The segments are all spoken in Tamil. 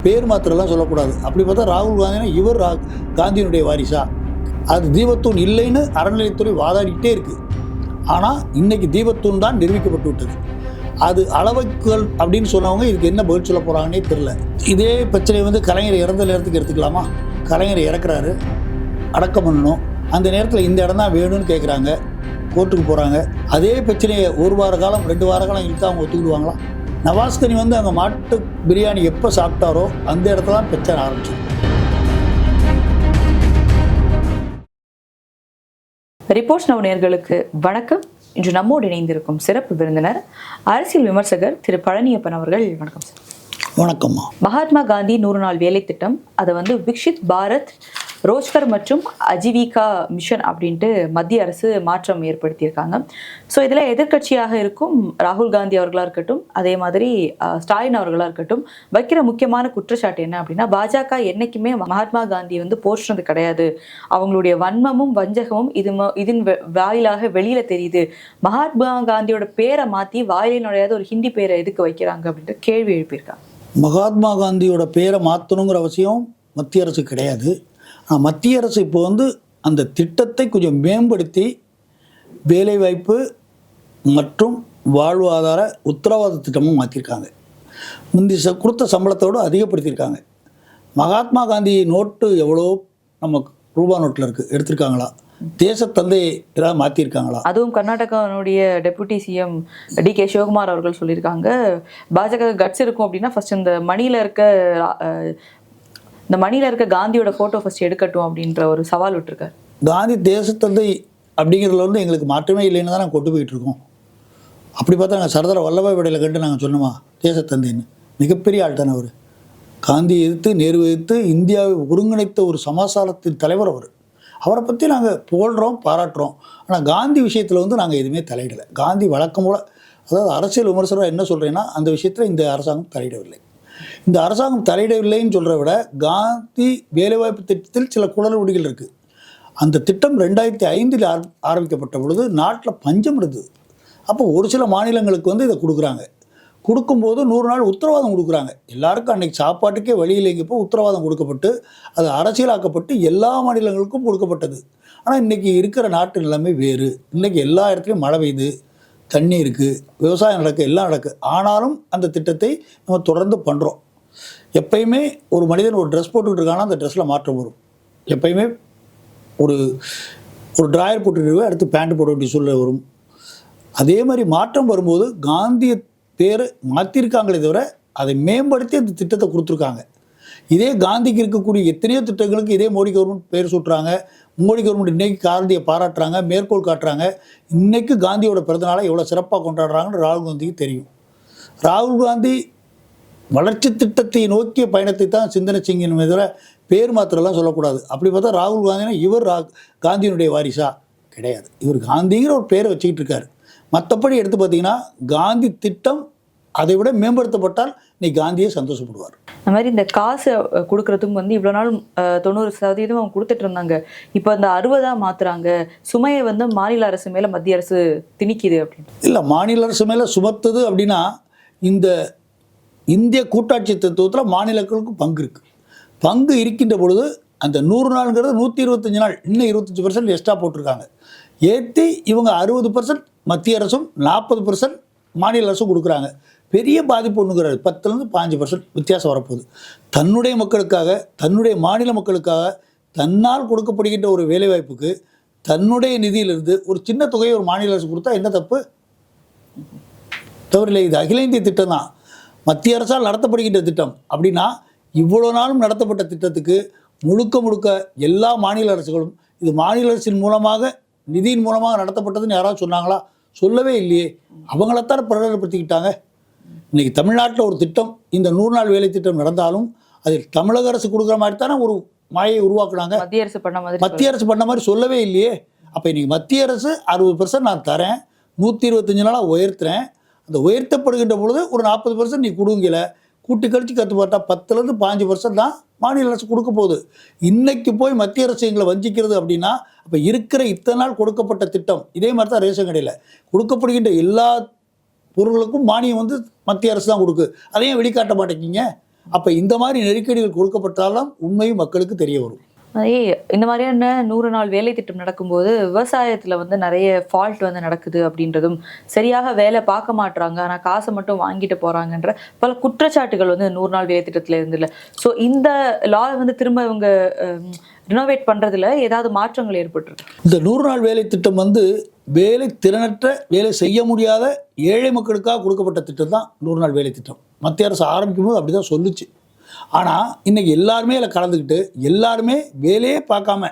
பேர் மாத்திரம்லாம் சொல்லக்கூடாது. அப்படி பார்த்தா ராகுல் காந்தினா இவர் காந்தியினுடைய வாரிசா? அது தீபத்தூண் இல்லைன்னு அறநிலையத்துறை வாதாடிக்கிட்டே இருக்கு. ஆனால் இன்னைக்கு தீபத்தூண் தான் நிரூபிக்கப்பட்டு விட்டது. அது அளவுக்குகள் அப்படின்னு சொன்னவங்க இதுக்கு என்ன பதில் சொல்ல போகிறாங்கன்னே தெரில. இதே பிரச்சனை கலைஞர் இறந்த நேரத்துக்கு எடுத்துக்கலாமா? கலைஞர் இறக்குறாரு, அடக்கம் பண்ணணும். அந்த நேரத்தில் இந்த இடம் தான் வேணும்னு கேட்குறாங்க, கோர்ட்டுக்கு போகிறாங்க. அதே பிரச்சனையை ஒரு வார காலம் 2 வார காலம் இழுத்து அவங்க ஒத்துக்கிடுவாங்களா? நவாஸ்கனி அங்கே மாட்டு பிரியாணி எப்போ சாப்பிட்டாரோ அந்த இடத்துல தான் பிரச்சனை ஆரம்பிச்சு. ரிப்போர்ட்ஸ் நவ் நேயர்களுக்கு வணக்கம். இன்று நம்மோடு இணைந்திருக்கும் சிறப்பு விருந்தினர் அரசியல் விமர்சகர் திரு பழனியப்பன் அவர்கள். வணக்கம் சார். வணக்கம்மா. மகாத்மா காந்தி 100 நாள் வேலை திட்டம், அதை விக்ஷித் பாரத் ரோஜ்கர் மற்றும் அஜீவிகா மிஷன் அப்படின்ட்டு மத்திய அரசு மாற்றம் ஏற்படுத்தியிருக்காங்க. ஸோ இதில் எதிர்கட்சியாக இருக்கும் ராகுல் காந்தி அவர்களாக இருக்கட்டும், அதே மாதிரி ஸ்டாலின் அவர்களாக இருக்கட்டும், வைக்கிற முக்கியமான குற்றச்சாட்டு என்ன அப்படின்னா, பாஜக என்னைக்குமே மகாத்மா காந்தி போற்றுனது கிடையாது, அவங்களுடைய வன்மமும் வஞ்சகமும் இதன் வாயிலாக வெளியில தெரியுது, மகாத்மா காந்தியோட பேரை மாற்றி வாயிலே நுழையாத ஒரு ஹிந்தி பேரை எதுக்கு வைக்கிறாங்க அப்படின்ட்டு கேள்வி எழுப்பியிருக்காங்க. மகாத்மா காந்தியோட பேரை மாற்றணுங்கிற அவசியம் மத்திய அரசு கிடையாது. மத்திய அரசு இப்போ அந்த திட்டத்தை கொஞ்சம் மேம்படுத்தி வேலைவாய்ப்பு மற்றும் வாழ்வாதார உத்தரவாத திட்டமும் மாற்றிருக்காங்க. முந்தி கொடுத்த சம்பளத்தோடு அதிகப்படுத்தியிருக்காங்க. மகாத்மா காந்தி நோட்டு எவ்வளோ நம்ம ரூபா நோட்டில் இருக்குது, எடுத்திருக்காங்களா? தேசத்தந்தை ஏதாவது மாற்றிருக்காங்களா? அதுவும் கர்நாடகாவுடைய டெபுட்டி சிஎம் டி.கே. சிவகுமார் அவர்கள் சொல்லியிருக்காங்க, பாஜக கட்ஸ் இருக்கும் அப்படின்னா ஃபர்ஸ்ட் இந்த மணியில் இருக்க காந்தியோட ஃபோட்டோ ஃபர்ஸ்ட் எடுக்கட்டும் அப்படின்ற ஒரு சவால் விட்டுருக்காரு. காந்தி தேசத்தந்தை அப்படிங்கிறதுல எங்களுக்கு மாற்றமே இல்லைன்னு தான் நாங்கள் கொண்டு போயிட்டு இருக்கோம். அப்படி பார்த்தா நாங்கள் சர்தார் வல்லபாய் பட்டேலை கண்டு நாங்கள் சொன்னோமா தேசத்தந்தைன்னு? மிகப்பெரிய ஆள் தானே அவர். காந்தியை எதிர்த்து, நேரு எதிர்த்து இந்தியாவை ஒருங்கிணைத்த ஒரு சமாசாரத்தின் தலைவர் அவர். அவரை பற்றி நாங்கள் புகழ்கிறோம், பாராட்டுறோம். ஆனால் காந்தி விஷயத்தில் நாங்கள் எதுவுமே தலையிடலை. காந்தி வழக்கம் போல, அதாவது அரசியல் விமர்சனம் என்ன சொல்கிறேன்னா, அந்த விஷயத்தில் இந்த அரசாங்கம் தலையிடவில்லை. இந்த அரசாங்கம் தலையிடவில்லைன்னு சொல்கிறத விட, காந்தி வேலைவாய்ப்பு திட்டத்தில் சில குளறுபடிகள் இருக்குது. அந்த திட்டம் 2005 ஆரம்பிக்கப்பட்ட பொழுது நாட்டில் பஞ்சம் இருந்தது. அப்போ ஒரு சில மாநிலங்களுக்கு இதை கொடுக்குறாங்க. கொடுக்கும்போது 100 நாள் உத்தரவாதம் கொடுக்குறாங்க. எல்லாருக்கும் அன்றைக்கி சாப்பாட்டுக்கே வழி இல்லைங்கப்போ உத்தரவாதம் கொடுக்கப்பட்டு அது அரசியலாக்கப்பட்டு எல்லா மாநிலங்களுக்கும் கொடுக்கப்பட்டது. ஆனால் இன்றைக்கி இருக்கிற நாட்டு நிலைமை வேறு. இன்றைக்கி எல்லா இடத்துலையும் மழை பெய்யுது, தண்ணி இருக்குது, விவசாயம் நடக்குது, எல்லாம் நடக்குது. ஆனாலும் அந்த திட்டத்தை நம்ம தொடர்ந்து பண்ணுறோம். எப்பயுமே ஒரு மனிதன் ஒரு ட்ரெஸ் போட்டுக்கிட்டு இருக்காங்கன்னா அந்த ட்ரெஸ்ஸில் மாற்றம் வரும். எப்பயுமே ஒரு ட்ராயர் போட்டுட்டு அடுத்து பேண்ட் போட வேண்டிய சூழ்நிலை வரும். அதே மாதிரி மாற்றம் வரும்போது காந்திய பேர் மாற்றிருக்காங்களே தவிர அதை மேம்படுத்தி அந்த திட்டத்தை கொடுத்துருக்காங்க. இதே காந்திக்கு இருக்கக்கூடிய எத்தனையோ திட்டங்களுக்கு இதே மோடி கவர்மெண்ட் பேர் சுட்டுறாங்க. மோடி கவர்மெண்ட் இன்றைக்கி காந்தியை பாராட்டுறாங்க, மேற்கோள் காட்டுறாங்க. இன்றைக்கு காந்தியோட பிறந்தநாளை எவ்வளோ சிறப்பாக கொண்டாடுறாங்கன்னு ராகுல் காந்திக்கு தெரியும். ராகுல் காந்தி வளர்ச்சி திட்டத்தை நோக்கிய பயணத்தை தான் சிந்தனை செய்யணுமே தவிர பேர் மாத்திரம்லாம் சொல்லக்கூடாது. அப்படி பார்த்தா ராகுல் காந்தினா இவர் காந்தியினுடைய வாரிசா? கிடையாது. இவர் காந்திங்கிற ஒரு பேரை வச்சுக்கிட்டு இருக்காரு. மற்றபடி எடுத்து பார்த்தீங்கன்னா காந்தி திட்டம் அதை விட மேம்படுத்தப்பட்டால் இன்னைக்கு காந்தியே சந்தோஷப்படுவார். அந்த மாதிரி இந்த காசு கொடுக்கறதுக்கும் இவ்வளோ நாள் 90% அவங்க கொடுத்துட்டு இருந்தாங்க. இப்போ அந்த 60 மாத்துறாங்க. சுமையை மாநில அரசு மேலே மத்திய அரசு திணிக்குது அப்படின்னு இல்லை, மாநில அரசு மேலே சுமத்துது அப்படின்னா இந்த இந்திய கூட்டாட்சி தத்துவத்தில் மாநிலங்களுக்கு பங்கு இருக்குது. பங்கு இருக்கின்ற பொழுது அந்த 100 நாளுங்கிறது 125 நாள், இன்னும் 25% எக்ஸ்ட்ரா போட்டிருக்காங்க. ஏற்றி இவங்க 60% மத்திய அரசும் 40% மாநில அரசும் கொடுக்குறாங்க. பெரிய பாதிப்பு ஒன்றுங்கிறாரு. 10% 5% வித்தியாசம் வரப்போகுது. தன்னுடைய மக்களுக்காக, தன்னுடைய மாநில மக்களுக்காக, தன்னால் கொடுக்கப்படுகின்ற ஒரு வேலைவாய்ப்புக்கு தன்னுடைய நிதியிலிருந்து ஒரு சின்ன தொகையை ஒரு மாநில அரசு கொடுத்தா என்ன தப்பு? தவறில்லை. இது அகில இந்திய திட்டம் தான், மத்திய அரசால் நடத்தப்படுகின்ற திட்டம். அப்படின்னா இவ்வளோ நாளும் நடத்தப்பட்ட திட்டத்துக்கு முழுக்க எல்லா மாநில அரசுகளும் இது மாநில அரசின் மூலமாக நிதியின் மூலமாக நடத்தப்பட்டதுன்னு யாராவது சொன்னாங்களா? சொல்லவே இல்லையே. அவங்களத்தான் பிரகடனப்படுத்திக்கிட்டாங்க. இன்றைக்கி தமிழ்நாட்டில் ஒரு திட்டம், இந்த 100 நாள் வேலை திட்டம் நடந்தாலும் அதில் தமிழக அரசு கொடுக்குற மாதிரி தானே ஒரு மாயை உருவாக்குனாங்க. மத்திய அரசு பண்ண மாதிரி சொல்லவே இல்லையே. அப்போ இன்றைக்கி மத்திய அரசு 60% நான் தரேன், 125 நாளாக உயர்த்துறேன். அந்த உயர்த்தப்படுகின்ற பொழுது ஒரு 40% நீ கொடுங்கல, கூட்டி கழிச்சு கற்று பார்த்தா 10% 5% தான் மாநில அரசு கொடுக்க போகுது. இன்னைக்கு போய் மத்திய அரசு எங்களை வஞ்சிக்கிறது அப்படின்னா, அப்போ இருக்கிற இத்தனை நாள் கொடுக்கப்பட்ட திட்டம் இதே மாதிரி தான் ரேஷன் கடையில் கொடுக்கப்படுகின்ற எல்லா பொருட்களுக்கும் மானியம் மத்திய அரசு தான் கொடுக்கு. அதையும் வெளிக்காட்ட மாட்டேங்கிங்க. அப்போ இந்த மாதிரி நெருக்கடிகள் கொடுக்கப்பட்டால்தான் உண்மையும் மக்களுக்கு தெரிய வரும். இந்த மாதிரியான 100 நாள் வேலை திட்டம் நடக்கும்போது விவசாயத்துல வந்து நிறைய ஃபால்ட் வந்து நடக்குது அப்படின்றதும், சரியாக வேலை பார்க்க மாட்றாங்க, ஆனா காசை மட்டும் வாங்கிட்டு போறாங்கன்ற பல குற்றச்சாட்டுகள் வந்து 100 நாள் வேலை திட்டத்துல இருந்து இல்லை. ஸோ இந்த லா வந்து திரும்ப இவங்க ரினோவேட் பண்றதுல ஏதாவது மாற்றங்கள் ஏற்பட்டுருக்கு? இந்த 100 நாள் வேலை திட்டம் வந்து வேலை திறனற்ற, வேலை செய்ய முடியாத ஏழை மக்களுக்காக கொடுக்கப்பட்ட திட்டம் தான் 100 நாள் வேலை திட்டம். மத்திய அரசு ஆரம்பிக்கும் போது அப்படி தான் சொல்லுச்சு. ஆனால் இன்றைக்கி எல்லாருமே அதில் கலந்துக்கிட்டு எல்லாருமே வேலையே பார்க்காம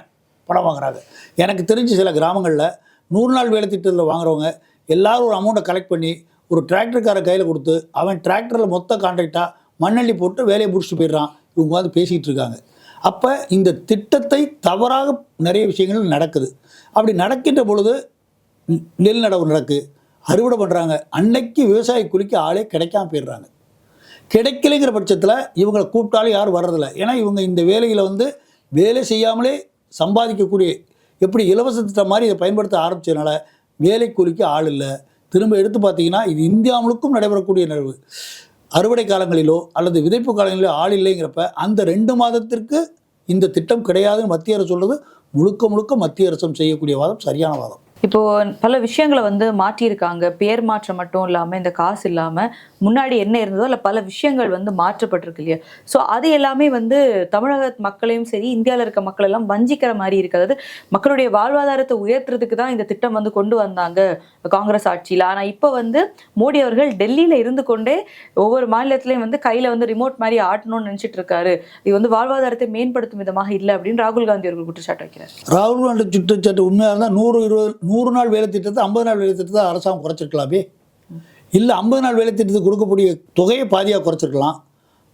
பணம் வாங்குறாங்க. எனக்கு தெரிஞ்சு சில கிராமங்களில் 100 நாள் வேலை திட்டத்தில் வாங்குறவங்க எல்லாரும் ஒரு அமௌண்ட்டை கலெக்ட் பண்ணி ஒரு டிராக்டர்கார கையில் கொடுத்து அவன் டிராக்டரில் மொத்த கான்ட்ராக்டாக மண்ணள்ளி போட்டு வேலையை முடிச்சுட்டு போயிடுறான். இவங்க வந்து பேசிக்கிட்டு இருக்காங்க. அப்போ இந்த திட்டத்தை தவறாக நிறைய விஷயங்கள் நடக்குது. அப்படி நடக்கின்ற பொழுது நெல் நடவு நடக்கு, அறுவடை பண்ணுறாங்க, அன்னைக்கு விவசாய கூலிக்கு ஆளே கிடைக்காம போயிடுறாங்க. கிடைக்கலைங்கிற பட்சத்தில் இவங்களை கூப்பிட்டாலும் யாரும் வர்றதில்லை. ஏன்னா இவங்க இந்த வேலையில் வந்து வேலை செய்யாமலே சம்பாதிக்கக்கூடிய, எப்படி இலவச திட்டம் மாதிரி இதை பயன்படுத்த ஆரம்பித்ததுனால வேலை கூலிக்கு ஆள் இல்லை. திரும்ப எடுத்து பார்த்தீங்கன்னா இது இந்தியா முழுக்கும் நடைபெறக்கூடிய நிகழ்வு. அறுவடை காலங்களிலோ அல்லது விதைப்பு காலங்களிலோ ஆள் இல்லைங்கிறப்ப அந்த 2 மாதத்திற்கு இந்த திட்டம் கிடையாதுன்னு மத்திய அரசு சொல்கிறது முழுக்க முழுக்க மத்திய அரசும் செய்யக்கூடிய வாதம் சரியான வாதம். இப்போ பல விஷயங்களை வந்து மாற்றியிருக்காங்க. பேர் மாற்றம் மட்டும் இல்லாமல் இந்த காசு இல்லாமல் முன்னாடி என்ன இருந்ததோ இல்லை பல விஷயங்கள் வந்து மாற்றப்பட்டிருக்கு இல்லையா? ஸோ அது எல்லாமே வந்து தமிழக மக்களையும் சரி, இந்தியாவில் இருக்க மக்கள் எல்லாம் வஞ்சிக்கிற மாதிரி இருக்குது. அதாவது மக்களுடைய வாழ்வாதாரத்தை உயர்த்துறதுக்கு தான் இந்த திட்டம் வந்து கொண்டு வந்தாங்க காங்கிரஸ் ஆட்சியில். ஆனால் இப்போ வந்து மோடி அவர்கள் டெல்லியில் இருந்து கொண்டே ஒவ்வொரு மாநிலத்திலையும் வந்து கையில் வந்து ரிமோட் மாதிரி ஆட்டணும்னு நினச்சிட்டு இருக்காரு. இது வந்து வாழ்வாதாரத்தை மேம்படுத்தும் விதமாக இல்லை அப்படின்னு ராகுல் காந்தி அவர்கள் குற்றச்சாட்டு வைக்கிறார். ராகுல் காந்தி குற்றச்சாட்டு உண்மையாக இருந்தால் 100 நாள் வேலை திட்டத்தை 50 நாள் வேலை திட்டத்தை அரசாங்கம் குறைச்சிருக்கலாமே. இல்லை 50 நாள் வேலை திட்டத்துக்கு கொடுக்கக்கூடிய தொகையை பாதியாக குறைச்சிருக்கலாம்.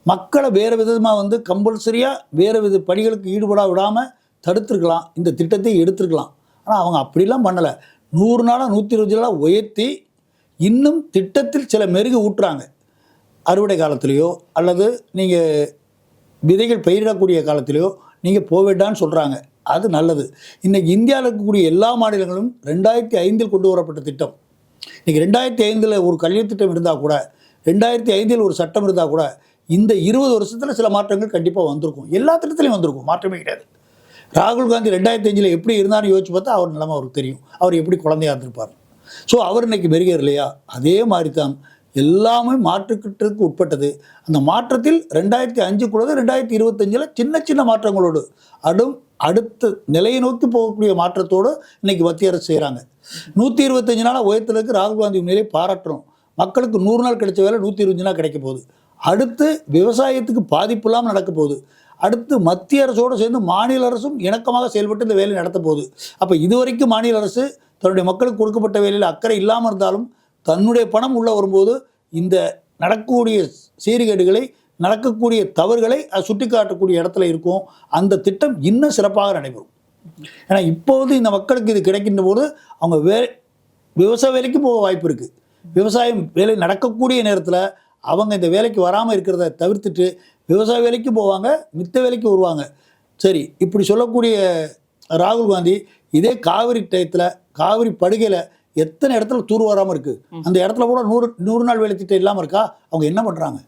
மக்களை வேறு விதமாக வந்து கம்பல்சரியாக வேறு வித பணிகளுக்கு ஈடுபட விடாமல் தடுத்துருக்கலாம். இந்த திட்டத்தை எடுத்துருக்கலாம். ஆனால் அவங்க அப்படிலாம் பண்ணலை. 100 நாளாக 120 நாளாக உயர்த்தி இன்னும் திட்டத்தில் சில மெருகு ஊட்டுறாங்க. அறுவடை காலத்திலேயோ அல்லது நீங்கள் விதைகள் பயிரிடக்கூடிய காலத்திலேயோ நீங்கள் போக வேண்டான்னு சொல்கிறாங்க. அது நல்லது. இன்றைக்கி இந்தியாவில் இருக்கக்கூடிய எல்லா மாநிலங்களும் 2005 கொண்டு வரப்பட்ட திட்டம். இன்றைக்கி 2005 ஒரு கல்வி திட்டம் இருந்தால் கூட, 2005 ஒரு சட்டம் இருந்தால் கூட, இந்த 20 வருஷத்தில் சில மாற்றங்கள் கண்டிப்பாக வந்திருக்கும். எல்லா திட்டத்திலையும் வந்திருக்கும், மாற்றமே கிடையாது. ராகுல் காந்தி 2005 எப்படி இருந்தாலும் யோசிச்சு பார்த்தா அவர் நிலைமை அவருக்கு தெரியும். அவர் எப்படி குழந்தையாக இருந்திருப்பார். ஸோ அவர் இன்றைக்கி மெருகேற இல்லையா? அதே மாதிரி தான் எல்லாமே மாற்றுக்கிட்டதுக்கு உட்பட்டது. அந்த மாற்றத்தில் 2005 2025 சின்ன சின்ன மாற்றங்களோடு அடுத்த நிலையை நோக்கி போகக்கூடிய மாற்றத்தோடு இன்றைக்கி மத்திய அரசு செய்கிறாங்க. 125 நாளாக உயர்த்தலுக்கு ராகுல் காந்தி உண்மையிலே பாராட்டுறோம். மக்களுக்கு 100 நாள் கிடைச்ச வேலை 125 நாள் கிடைக்க போகுது. அடுத்து விவசாயத்துக்கு பாதிப்பு இல்லாமல் நடக்க போகுது. அடுத்து மத்திய அரசோடு சேர்ந்து மாநில அரசும் இணக்கமாக செயல்பட்டு இந்த வேலையை நடத்த போகுது. அப்போ இதுவரைக்கும் மாநில அரசு தன்னுடைய மக்களுக்கு கொடுக்கப்பட்ட வேலையில் அக்கறை இல்லாமல் இருந்தாலும் தன்னுடைய பணம் உள்ளே வரும்போது இந்த நடக்கக்கூடிய சீர்கேடுகளை, நடக்கக்கூடிய தவறுகளை சுட்டி காட்டக்கூடிய இடத்துல இருக்கும். அந்த திட்டம் இன்னும் சிறப்பாக நடைபெறும். ஏன்னா இப்போது இந்த மக்களுக்கு இது கிடைக்கின்ற போது அவங்க விவசாய வேலைக்கு போக வாய்ப்பு இருக்குது. விவசாயம் வேலை நடக்கக்கூடிய நேரத்தில் அவங்க இந்த வேலைக்கு வராமல் இருக்கிறத தவிர்த்துட்டு விவசாய வேலைக்கு போவாங்க, மித்த வேலைக்கு வருவாங்க. சரி, இப்படி சொல்லக்கூடிய ராகுல் காந்தி இதே காவிரி டயத்தில், காவிரி படுகையில் எத்தனை இடத்துல தூர் வராமல் இருக்குது. அந்த இடத்துல கூட 100 நாள் வேலை திட்டம் இல்லாமல் இருக்கா? அவங்க என்ன பண்ணுறாங்க?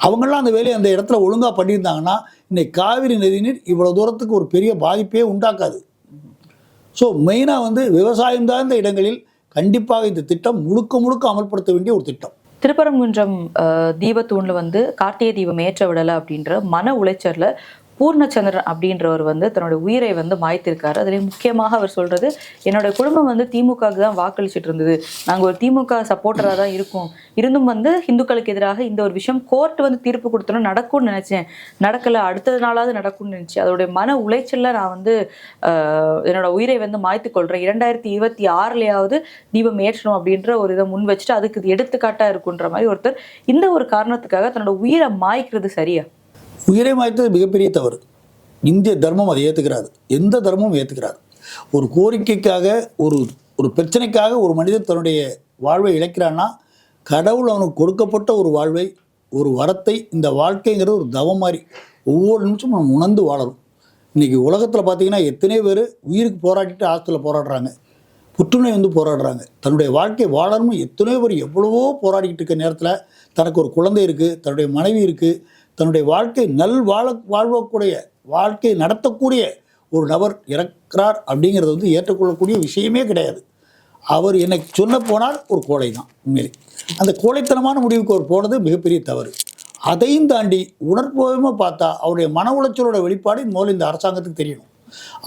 அவங்களாம் அந்த வேலையை அந்த இடத்துல ஒழுங்காக பண்ணியிருந்தாங்கன்னா இன்னைக்கு காவிரி நதிநீர் இவ்வளோ தூரத்துக்கு ஒரு பெரிய பாதிப்பே உண்டாக்காது. ஸோ மெயினாக வந்து விவசாயம் சார்ந்த இடங்களில் கண்டிப்பாக இந்த திட்டம் முழுக்க முழுக்க அமல்படுத்த வேண்டிய ஒரு திட்டம். திருப்பரங்குன்றம் தீபத்தூணில் வந்து கார்த்திகை தீபம் ஏற்ற விடலை அப்படின்ற மன உளைச்சலில் பூர்ணச்சந்திரன் அப்படின்றவர் வந்து தன்னோட உயிரை வந்து மாய்த்திருக்காரு. அதுலேயும் முக்கியமாக அவர் சொல்கிறது, என்னோட குடும்பம் வந்து திமுகவுக்கு தான் வாக்களிச்சுட்டு இருந்தது, நாங்கள் ஒரு திமுக சப்போர்ட்டராக தான் இருக்கோம், இருந்தும் வந்து இந்துக்களுக்கு எதிராக இந்த ஒரு விஷயம் கோர்ட் வந்து தீர்ப்பு கொடுத்தோன்னா நடக்கும்னு நினச்சேன், நடக்கலை, அடுத்தது நாளாவது நடக்கும்னு நினச்சேன், அதோடைய மன உளைச்சலில் நான் வந்து என்னோட உயிரை வந்து மாய்த்து கொள்கிறேன், 2026 தீபம் ஏற்றணும் அப்படின்ற ஒரு இதை முன் வச்சுட்டு அதுக்கு இது எடுத்துக்காட்டாக இருக்குன்ற மாதிரி ஒருத்தர் இந்த ஒரு காரணத்துக்காக தன்னோட உயிரை மாய்க்கிறது சரியா? உயிரை மாய்த்தது மிகப்பெரிய தவறு. இந்திய தர்மம் அதை ஏற்றுக்கிறாது, எந்த தர்மமும் ஏற்றுக்கிறாது. ஒரு கோரிக்கைக்காக, ஒரு பிரச்சனைக்காக ஒரு மனிதன் தன்னுடைய வாழ்வை இழக்கிறான்னா கடவுள் அவனுக்கு கொடுக்கப்பட்ட ஒரு வாழ்வை, ஒரு வரத்தை, இந்த வாழ்க்கைங்கிறது ஒரு தவம் மாதிரி ஒவ்வொரு நிமிஷமும் நம்ம உணர்ந்து வாழணும். இன்றைக்கி உலகத்தில் பார்த்திங்கன்னா எத்தனை பேர் உயிருக்கு போராடிட்டு ஆஸ்தியில் போராடுறாங்க. புற்றுநோய் வந்து போராடுறாங்க. தன்னுடைய வாழ்க்கை வாழணும் எத்தனையோ பேர் எவ்வளவோ போராடிக்கிட்டு இருக்க நேரத்தில் தனக்கு ஒரு குழந்தை இருக்குது, தன்னுடைய மனைவி இருக்குது, தன்னுடைய வாழ்க்கை வாழ்வக்கூடிய வாழ்க்கை நடத்தக்கூடிய ஒரு நபர் இறக்கிறார் அப்படிங்கிறது வந்து ஏற்றுக்கொள்ளக்கூடிய விஷயமே கிடையாது. அவர் என்னை சொன்ன போனால் ஒரு கோழை தான் உண்மையிலே. அந்த கோழைத்தனமான முடிவுக்கு அவர் போனது மிகப்பெரிய தவறு. அதையும் தாண்டி உணர்வுபூர்வமாக பார்த்தா அவருடைய மன உளைச்சலோட வெளிப்பாடு முதல்ல இந்த அரசாங்கத்துக்கு தெரியணும்.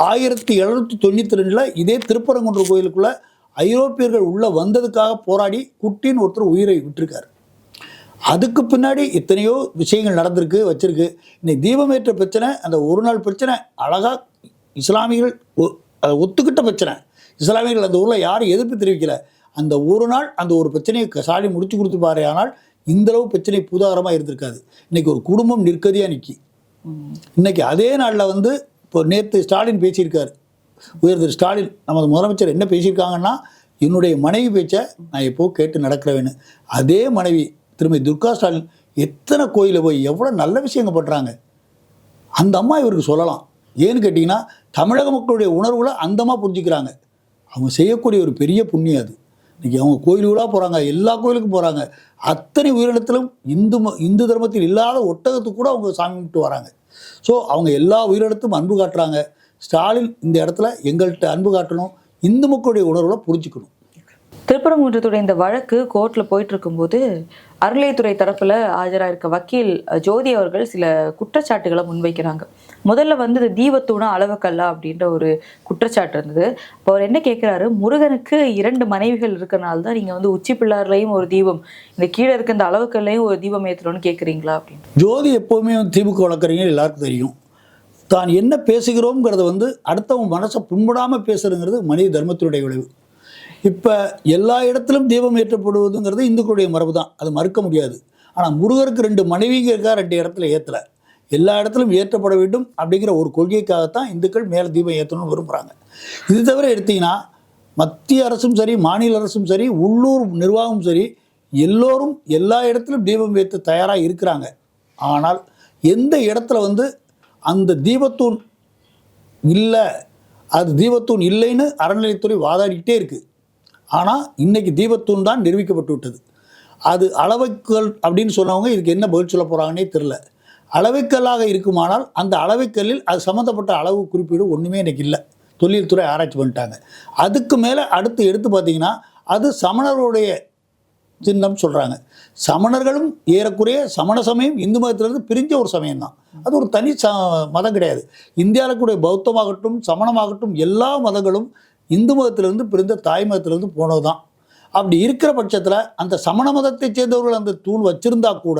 1792 இதே திருப்பரங்குன்ற கோயிலுக்குள்ள ஐரோப்பியர்கள் உள்ள வந்ததுக்காக போராடி குட்டின்னு ஒருத்தர் உயிரை விட்டிருக்காரு. அதுக்கு பின்னாடி எத்தனையோ விஷயங்கள் நடந்திருக்கு வச்சிருக்கு. இன்னைக்கு தீபமேற்ற பிரச்சனை, அந்த ஒரு நாள் பிரச்சனை அழகாக இஸ்லாமியர்கள் அதை ஒத்துக்கிட்ட பிரச்சனை. இஸ்லாமியர்கள் அந்த ஊரில் யாரும் எதிர்ப்பு தெரிவிக்கல. அந்த ஒரு நாள் அந்த ஒரு பிரச்சனையை ஸ்டாலின் முடிச்சு கொடுத்துப்பாரு. ஆனால் இந்தளவு பிரச்சனை பூதாகரமாக இருந்திருக்காது. இன்றைக்கி ஒரு குடும்பம் நிற்கதியாக நிற்கி. இன்றைக்கி அதே நாளில் வந்து இப்போ நேற்று ஸ்டாலின் பேசியிருக்காரு. உயர்திரு ஸ்டாலின் நமது முதலமைச்சர் என்ன பேசியிருக்காங்கன்னா, என்னுடைய மனைவி பேச்சை நான் எப்போ கேட்டு நடக்கிறவேன்னு. அதே மனைவி திருமதி துர்கா ஸ்டாலின் எத்தனை கோயிலில் போய் எவ்வளோ நல்ல விஷயங்கள் பண்ணுறாங்க. அந்த அம்மா இவருக்கு சொல்லலாம். ஏன்னு கேட்டிங்கன்னா, தமிழக மக்களுடைய உணர்வுகளை அந்தமாக புரிஞ்சுக்கிறாங்க. அவங்க செய்யக்கூடிய ஒரு பெரிய புண்ணியம் அது. இன்றைக்கி அவங்க கோயிலுகளாக போகிறாங்க, எல்லா கோயிலுக்கும் போகிறாங்க. அத்தனை உயிரினத்திலும் இந்து தர்மத்தில் இல்லாத ஒட்டகத்துக்கு கூட அவங்க சாமி கும்பிட்டு வராங்க. ஸோ அவங்க எல்லா உயிரினத்தும் அன்பு காட்டுறாங்க. ஸ்டாலின் இந்த இடத்துல எங்கள்கிட்ட அன்பு காட்டணும், இந்து மக்களுடைய உணர்வுகளை புரிஞ்சுக்கணும். திருப்பரங்குன்றத்துடைய இந்த வழக்கு கோர்ட்டில் போயிட்டு இருக்கும்போது அறநிலையத்துறை தரப்பில் ஆஜராயிருக்க வக்கீல் ஜோதி அவர்கள் சில குற்றச்சாட்டுகளை முன்வைக்கிறாங்க. முதல்ல வந்து இது தீபத்தூணா அளவுக்கல்லா அப்படின்ற ஒரு குற்றச்சாட்டு இருந்தது. இப்போ அவர் என்ன கேட்குறாரு, முருகனுக்கு 2 மனைவிகள் இருக்கிறனால தான் நீங்கள் வந்து உச்சி பிள்ளார்லையும் ஒரு தீபம், இந்த கீழே இருக்க இந்த அளவுக்கல்லையும் ஒரு தீபம் ஏற்றுறோன்னு கேட்குறீங்களா அப்படின்னு. ஜோதி எப்போவுமே திமுக வழக்கறிஞர் எல்லாருக்கும் தெரியும். தான் என்ன பேசுகிறோங்கிறத வந்து அடுத்தவங்க மனசை புண்படாமல் பேசுகிறதுங்கிறது மனித தர்மத்தினுடைய விளைவு. இப்போ எல்லா இடத்திலும் தீபம் ஏற்றப்படுவதுங்கிறது இந்துக்களுடைய மரபு தான், அது மறுக்க முடியாது. ஆனால் முருகருக்கு 2 மனைவிங்க இருக்கா, 2 இடத்துல ஏற்றலை. எல்லா இடத்துலையும் ஏற்றப்பட வேண்டும் அப்படிங்கிற ஒரு கொள்கைக்காகத்தான் இந்துக்கள் மேலே தீபம் ஏற்றணும்னு விரும்புகிறாங்க. இது தவிர எடுத்திங்கன்னா மத்திய அரசும் சரி, மாநில அரசும் சரி, உள்ளூர் நிர்வாகமும் சரி, எல்லோரும் எல்லா இடத்துலையும் தீபம் ஏற்ற தயாராக இருக்கிறாங்க. ஆனால் எந்த இடத்துல வந்து அந்த தீபத்தூண் இல்லை, அது தீபத்தூண் இல்லைன்னு அறநிலையத்துறை வாதாடிக்கிட்டே இருக்குது. ஆனால் இன்றைக்கி தீபத்தூண் தான் நிரூபிக்கப்பட்டு விட்டது. அது அளவைக்கல் அப்படின்னு சொன்னவங்க இதுக்கு என்ன பதில் சொல்ல போகிறாங்கன்னே தெரில. அளவைக்கல்லாக இருக்குமானால் அந்த அளவைக்கல்லில் அது சம்மந்தப்பட்ட அளவு குறிப்பீடு ஒன்றுமே இன்றைக்கி இல்லை. தொல்லியல் துறை ஆராய்ச்சி பண்ணிட்டாங்க. அதுக்கு மேலே அடுத்து எடுத்து பார்த்திங்கன்னா அது சமணருடைய சின்னம் சொல்கிறாங்க. சமணர்களும் ஏறக்குறைய சமண சமயம் இந்து மதத்திலிருந்து பிரிஞ்ச ஒரு சமயம் தான். அது ஒரு தனி மதம் கிடையாது. இந்தியாவில் கூடிய பௌத்தமாகட்டும் சமணமாகட்டும் எல்லா மதங்களும் இந்து மதத்திலிருந்து பிரிந்த தாய் மதத்திலிருந்து போனது தான். அப்படி இருக்கிற பட்சத்தில் அந்த சமண மதத்தை சேர்ந்தவர்கள் அந்த தூண் வச்சுருந்தா கூட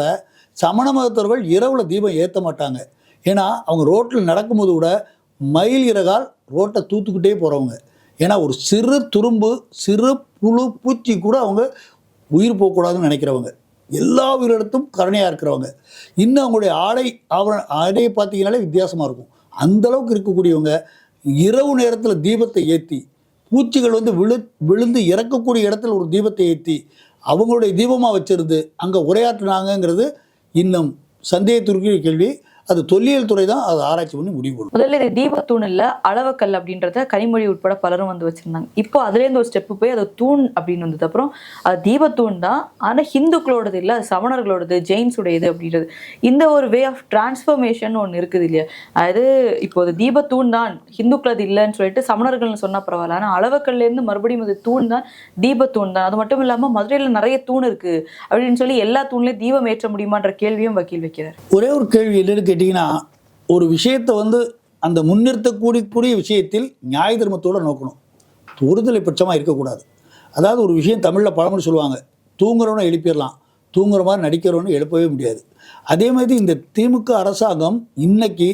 சமண மதத்தவர்கள் இரவில் தீபம் ஏற்ற மாட்டாங்க. ஏன்னா அவங்க ரோட்டில் நடக்கும்போது கூட மயில் இறகால் ரோட்டை தூத்துக்கிட்டே போகிறவங்க. ஏன்னா ஒரு சிறு துரும்பு, சிறு புழு, பூச்சி கூட அவங்க உயிர் போகக்கூடாதுன்னு நினைக்கிறவங்க. எல்லா உயிரிடத்தும் கருணையாக இருக்கிறவங்க. இன்னும் அவங்களுடைய ஆடையை பார்த்தீங்கன்னாலே வித்தியாசமாக இருக்கும். அந்தளவுக்கு இருக்கக்கூடியவங்க இரவு நேரத்தில் தீபத்தை ஏற்றி, பூச்சிகள் வந்து விழுந்து இறக்கக்கூடிய இடத்துல ஒரு தீபத்தை ஏற்றி அவங்களுடைய தீபமாக வச்சிருந்து அங்கே உரையாற்றினாங்கிறது இன்னும் சந்தேகத்திற்குரிய கேள்வி. அது தொல்லியல் துறை தான் அதை ஆராய்ச்சி பண்ணி முடிவு பண்ணும். முதல்ல இது தீபத்தூண் இல்லை அளவுக்கல் அப்படின்றத கனிமொழி உட்பட பலரும் வந்து வச்சுருந்தாங்க. இப்போ அதுலேருந்து ஒரு ஸ்டெப்பு போய் அது தூண் அப்படின்னு வந்தது அப்புறம் அது தீபத்தூண் தான், ஆனால் ஹிந்துக்களோடது இல்லை, அது சமணர்களோடது, ஜெயின்ஸுடையது அப்படின்றது. இந்த ஒரு வே ஆஃப் டிரான்ஸ்ஃபர்மேஷன் ஒன்று இருக்குது இல்லையா. அது இப்போ அது தீபத்தூண் தான், ஹிந்துக்கள் அது இல்லைன்னு சொல்லிட்டு சமணர்கள்னு சொன்னால் பரவாயில்ல. ஆனால் அளவுக்கல்லேருந்து மறுபடியும் அது தூண் தான், தீபத்தூண் தான். அது மட்டும் இல்லாமல் மதுரையில் நிறைய தூண் இருக்குது அப்படின்னு சொல்லி எல்லா தூண்லேயும் தீபம் ஏற்ற முடியுமான்ற கேள்வியும் வக்கீல் வைக்கிறார். ஒரே ஒரு கேள்வி என்னன்னு கேட்டிங்கன்னா, ஒரு விஷயத்தை வந்து அந்த முன்னிறுத்தக்கூடிய விஷயத்தில் நியாய தர்மத்தோடு நோக்கணும், ஒருதலை பட்சமாக இருக்கக்கூடாது. அதாவது ஒரு விஷயம் தமிழில் பழமொழி சொல்லுவாங்க, தூங்குறவனை எழுப்பிடலாம், தூங்குற மாதிரி நடிக்கிறவனு எழுப்பவே முடியாது. அதே மாதிரி இந்த திமுக அரசாங்கம் இன்னைக்கு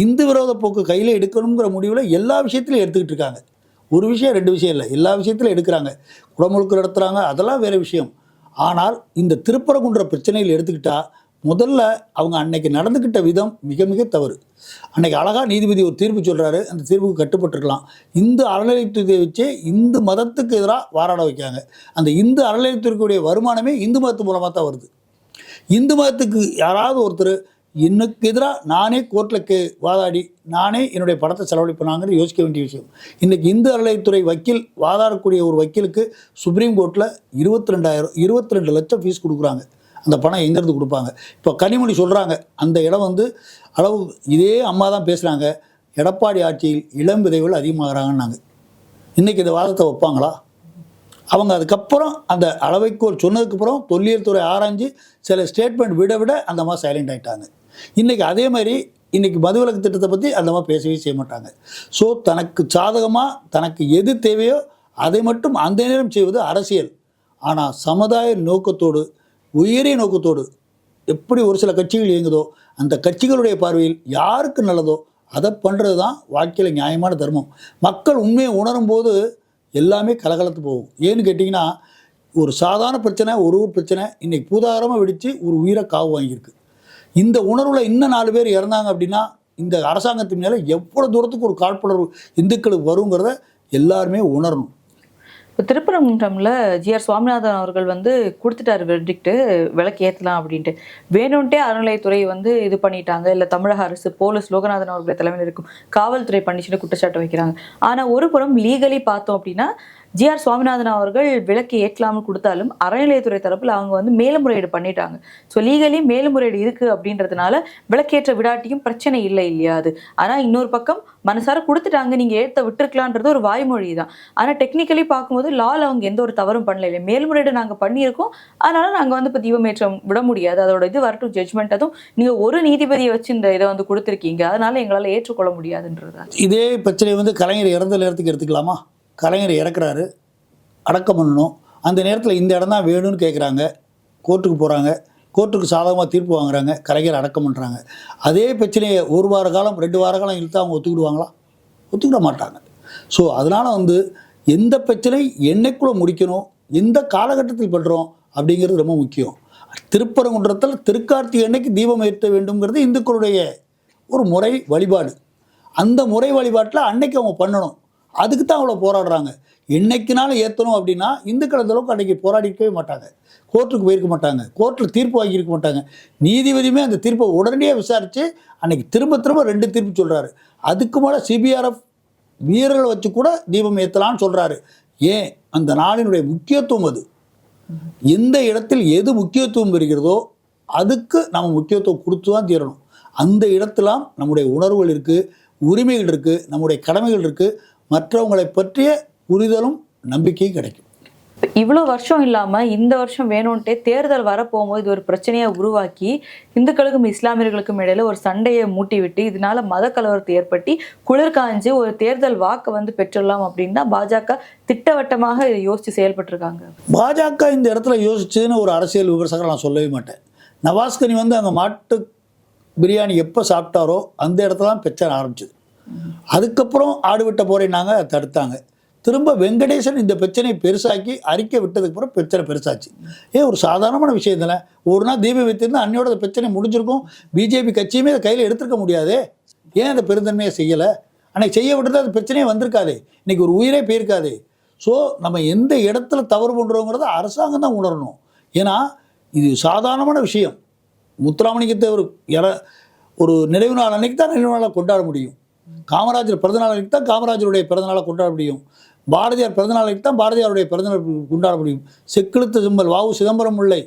இந்து விரோத போக்கு கையில் எடுக்கணுங்கிற முடிவில் எல்லா விஷயத்திலையும் எடுத்துக்கிட்டு இருக்காங்க. ஒரு விஷயம் 2 விஷயம் இல்லை, எல்லா விஷயத்திலும் எடுக்கிறாங்க. குடமுழுக்கு நடத்துகிறாங்க, அதெல்லாம் வேறு விஷயம். ஆனால் இந்த திருப்பரங்குன்ற பிரச்சனையில் எடுத்துக்கிட்டால் முதல்ல அவங்க அன்னைக்கு நடந்துக்கிட்ட விதம் மிக மிக தவறு. அன்னைக்கு அழகாக நீதிபதி ஒரு தீர்ப்பு சொல்கிறாரு, அந்த தீர்ப்புக்கு கட்டுப்பட்டுருக்கலாம். இந்து அறநிலையத்துறையை வச்சு இந்து மதத்துக்கு எதிராக வாராட வைக்காங்க. அந்த இந்து அறநிலையத்துறைக்குடைய வருமானமே இந்து மதத்து மூலமாக தான் வருது. இந்து மதத்துக்கு யாராவது ஒருத்தர் எனக்கு எதிராக நானே கோர்ட்டில் வாதாடி நானே என்னுடைய படத்தை செலவழிப்பனாங்கிறது யோசிக்க வேண்டிய விஷயம். இன்றைக்கி இந்து அறநிலையத்துறை வக்கீல் வாதாடக்கூடிய ஒரு வக்கீலுக்கு சுப்ரீம் கோர்ட்டில் 22 லட்சம் ஃபீஸ் கொடுக்குறாங்க. அந்த பணம் எங்கேருந்து கொடுப்பாங்க? இப்போ கனிமொழி சொல்கிறாங்க, அந்த இடம் அளவு இதே அம்மா தான் பேசுகிறாங்க, எடப்பாடி ஆட்சியில் இளம் விதைகள் அதிகமாகறாங்கன்னாங்க. இன்றைக்கி இந்த வாதத்தை வைப்பாங்களா? அவங்க அதுக்கப்புறம் அந்த அளவைக்கோல் சொன்னதுக்கப்புறம் தொல்லியல் துறை ஆராய்ஞ்சு சில ஸ்டேட்மெண்ட் விட அந்த மாதிரி சைலண்ட் ஆகிட்டாங்க. இன்றைக்கி அதே மாதிரி இன்றைக்கி மதுவிலக்கு திட்டத்தை பற்றி அந்த மாதிரி பேசவே செய்ய மாட்டாங்க. ஸோ தனக்கு சாதகமாக தனக்கு எது தேவையோ அதை மட்டும் அந்த நேரம் செய்வது அரசியல். ஆனால் சமுதாய நோக்கத்தோடு உயரிய நோக்கத்தோடு எப்படி ஒரு சில கட்சிகள் இயங்குதோ அந்த கட்சிகளுடைய பார்வையில் யாருக்கு நல்லதோ அதை பண்ணுறது தான் வாழ்க்கையில் நியாயமான தர்மம். மக்கள் உண்மையை உணரும் போது எல்லாமே கலகலத்து போகும். ஏன்னு கேட்டிங்கன்னா, ஒரு சாதாரண பிரச்சனை, ஒரு ஊர் பிரச்சனை இன்றைக்கி பூதாகரமாக வெடித்து ஒரு உயிரை காவு வாங்கியிருக்கு. இந்த உணர்வில் இன்னும் 4 பேர் இறந்தாங்க அப்படின்னா இந்த அரசாங்கத்தின் மேலே எவ்வளோ தூரத்துக்கு ஒரு காழ்ப்புணர்வு இந்துக்களுக்கு வருங்கிறத எல்லாருமே உணரணும். இப்போ திருப்பரங்குன்றம்ல ஜிஆர் சுவாமிநாதன் அவர்கள் கொடுத்துட்டாரு வெர்டிக்ட்டு, விளக்கு ஏற்றலாம் அப்படின்ட்டு. வேணும்ன்ட்டே அறநிலையத்துறை இது பண்ணிட்டாங்க, இல்லை தமிழக அரசு போலீஸ் லோகநாதன் அவர்கள் தலைமையில் இருக்கும் காவல்துறை பண்ணிச்சுட்டு குற்றச்சாட்டு வைக்கிறாங்க. ஆனால் ஒரு புறம் லீகலி பார்த்தோம் அப்படின்னா ஜிஆர் சுவாமிநாதன் அவர்கள் விளக்கு ஏற்றலாம்னு கொடுத்தாலும் அறநிலையத்துறை தரப்பில் அவங்க மேல்முறையீடு பண்ணிட்டாங்க. ஸோ லீகலி மேல்முறையீடு இருக்குது அப்படின்றதுனால விளக்கேற்ற விடாட்டியும் பிரச்சனை இல்லை இல்லையா அது. ஆனால் இன்னொரு பக்கம் மனசார கொடுத்துட்டாங்க, நீங்கள் ஏற்ற விட்டுருக்கலான்றது ஒரு வாய்மொழி தான். ஆனால் டெக்னிக்கலி பார்க்கும்போது லால் அவங்க எந்த ஒரு தவறும் பண்ணல, இல்லை மேல்முறையீடு நாங்கள் பண்ணியிருக்கோம், அதனால நாங்கள் இப்போ தீபமேற்றம் விட முடியாது, அதோட இது வரட்டும் ஜட்ஜ்மெண்ட், அதுவும் நீங்கள் ஒரு நீதிபதியை வச்சு இந்த இதை கொடுத்துருக்கீங்க, அதனால எங்களால் ஏற்றுக்கொள்ள முடியாதுன்றது. இதே பிரச்சனை கலைஞர் இறந்த நேரத்துக்கு எடுத்துக்கலாமா? கலைஞர் இறக்குறாரு, அடக்கம் பண்ணணும், அந்த நேரத்தில் இந்த இடம் தான் வேணும்னு கேட்குறாங்க, கோர்ட்டுக்கு போகிறாங்க, கோர்ட்டுக்கு சாதகமாக தீர்ப்பு வாங்குறாங்க, கலைஞர் அடக்கம் பண்ணுறாங்க. அதே பிரச்சனையை 1 வார காலம் 2 வார காலம் இழுத்து அவங்க ஒத்துக்கிடுவாங்களா? ஒத்துக்கிட மாட்டாங்க. ஸோ அதனால் எந்த பிரச்சனை என்னைக்குள்ளே முடிக்கணும், எந்த காலகட்டத்தில் பண்ணுறோம் அப்படிங்கிறது ரொம்ப முக்கியம். திருப்பரங்குன்றத்தில் திருக்கார்த்திகை அன்னைக்கு தீபம் ஏற்ற வேண்டும்ங்கிறது இந்துக்களுடைய ஒரு முறை வழிபாடு. அந்த முறை வழிபாட்டில் அன்னைக்கு அவங்க பண்ணணும். அதுக்கு தான் அவ்வளோ போராடுறாங்க. என்னைக்குனாலும் ஏற்றணும் அப்படின்னா இந்துக்கள் அந்த அளவுக்கு அன்றைக்கி போராடிக்கவே மாட்டாங்க, கோர்ட்டுக்கு போயிருக்க மாட்டாங்க, கோர்ட்டில் தீர்ப்பு வாங்கியிருக்க மாட்டாங்க. நீதிபதியுமே அந்த தீர்ப்பை உடனடியாக விசாரித்து அன்றைக்கி திரும்ப 2 தீர்ப்பு சொல்கிறாரு. அதுக்கு மேலே சிபிஆர்எஃப் வீரர்களை வச்சு கூட தீபம் ஏற்றலான்னு சொல்கிறாரு. ஏன்? அந்த நாளினுடைய முக்கியத்துவம் அது. எந்த இடத்தில் எது முக்கியத்துவம் பெறுகிறதோ அதுக்கு நம்ம முக்கியத்துவம் கொடுத்து தான் தீரணும். அந்த இடத்துலாம் நம்முடைய உணர்வுகள் இருக்குது, உரிமைகள் இருக்குது, நம்முடைய கடமைகள் இருக்குது, மற்றவங்களை பற்றிய புரிதலும் நம்பிக்கையும் கிடைக்கும். இவ்வளோ வருஷம் இல்லாமல் இந்த வருஷம் வேணும்ன்ட்டே தேர்தல் வரப்போகும்போது இது ஒரு பிரச்சனையை உருவாக்கி இந்துக்களுக்கும் இஸ்லாமியர்களுக்கும் இடையில ஒரு சண்டையை மூட்டி விட்டு இதனால மத கலவரத்தை ஏற்படுத்தி குளிர் காஞ்சு ஒரு தேர்தல் வாக்கை பெற்றுடலாம் அப்படின்னு தான் பாஜக திட்டவட்டமாக யோசித்து செயல்பட்டுருக்காங்க. பாஜக இந்த இடத்துல யோசிச்சுன்னு ஒரு அரசியல் விமர்சகர் நான் சொல்லவே மாட்டேன். நவாஸ்கனி அங்கே மாட்டு பிரியாணி எப்போ சாப்பிட்டாரோ அந்த இடத்துல தான் பிரச்சனை ஆரம்பிச்சது. அதுக்கப்புறம் ஆடு விட்ட போறேன்னாங்க, தடுத்தாங்க. திரும்ப வெங்கடேசன் இந்த பிரச்சனையை பெருசாக்கி அறிக்கை விட்டதுக்கப்புறம் பிரச்சனை பெருசாச்சு. ஒரு சாதாரணமான விஷயம் தானே. ஒரு நாள் தீபம் வைத்திருந்தால் அன்னையோட அந்த பிரச்சனை முடிஞ்சிருக்கும். பிஜேபி கட்சியுமே அதை கையில் எடுத்துருக்க முடியாதே. ஏன் அந்த பெருந்தன்மையை செய்யலை? அன்னைக்கு செய்ய விட்டுறது அது பிரச்சனையே வந்திருக்காது, இன்றைக்கி ஒரு உயிரே போயிருக்காது. ஸோ நம்ம எந்த இடத்துல தவறு பண்ணுறோங்கிறத அரசாங்கம் தான் உணரணும். ஏன்னா இது சாதாரணமான விஷயம். முத்துராமலிங்க ஒரு நினைவு நாள் அன்னைக்கு தான் நினைவு நாளாக கொண்டாட முடியும். காமராஜர் பிறந்தநாள் அன்னைக்கு தான் காமராஜருடைய பிறந்தநாளை கொண்டாட முடியும். பாரதியார் பிறந்தநாள் அன்னைக்கு தான் பாரதியாருடைய பிறந்தநாள் கொண்டாட முடியும். செக்கெழுத்து சிம்பல் வாவு சிதம்பரம் பிள்ளை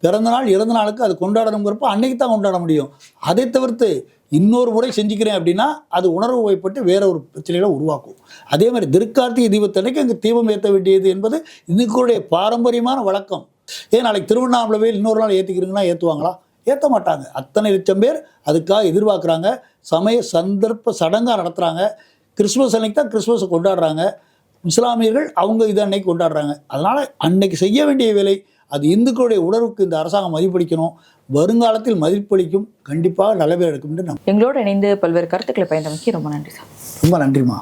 பிறந்தநாள் இறந்த நாளுக்கு அது கொண்டாடணுங்கிறப்ப அன்னைக்கு தான் கொண்டாட முடியும். அதை தவிர்த்து இன்னொரு முறை செஞ்சுக்கிறேன் அப்படின்னா அது உணர்வு வைப்பட்டு வேற ஒரு பிரச்சனைகளை உருவாக்கும். அதே மாதிரி திருக்கார்த்திகை தீபத்தன்னைக்கு அங்கே தீபம் ஏற்ற வேண்டியது என்பது இந்துக்களுடைய பாரம்பரியமான வழக்கம். நாளைக்கு திருவண்ணாமலையில் இன்னொரு நாள் ஏற்றிக்கிறீங்கன்னா ஏற்றுவாங்களா? ஏற்ற மாட்டாங்க. அத்தனை லட்சம் பேர் அதுக்காக எதிர்பார்க்குறாங்க. சமய சந்தர்ப்ப சடங்காக நடத்துகிறாங்க. கிறிஸ்மஸ் அன்னைக்கு தான் கிறிஸ்மஸை கொண்டாடுறாங்க. இஸ்லாமியர்கள் அவங்க இது அன்னைக்கு கொண்டாடுறாங்க. அதனால் அன்னைக்கு செய்ய வேண்டிய வேலை அது இந்துக்களுடைய உணர்வுக்கு இந்த அரசாங்கம் மதிப்பளிக்கணும். வருங்காலத்தில் மதிப்பளிக்கும், கண்டிப்பாக நல்ல பேர் எடுக்கும். எங்களோடு இணைந்து பல்வேறு கருத்துக்களை பயந்தமைக்கு ரொம்ப நன்றி சார். ரொம்ப நன்றிம்மா.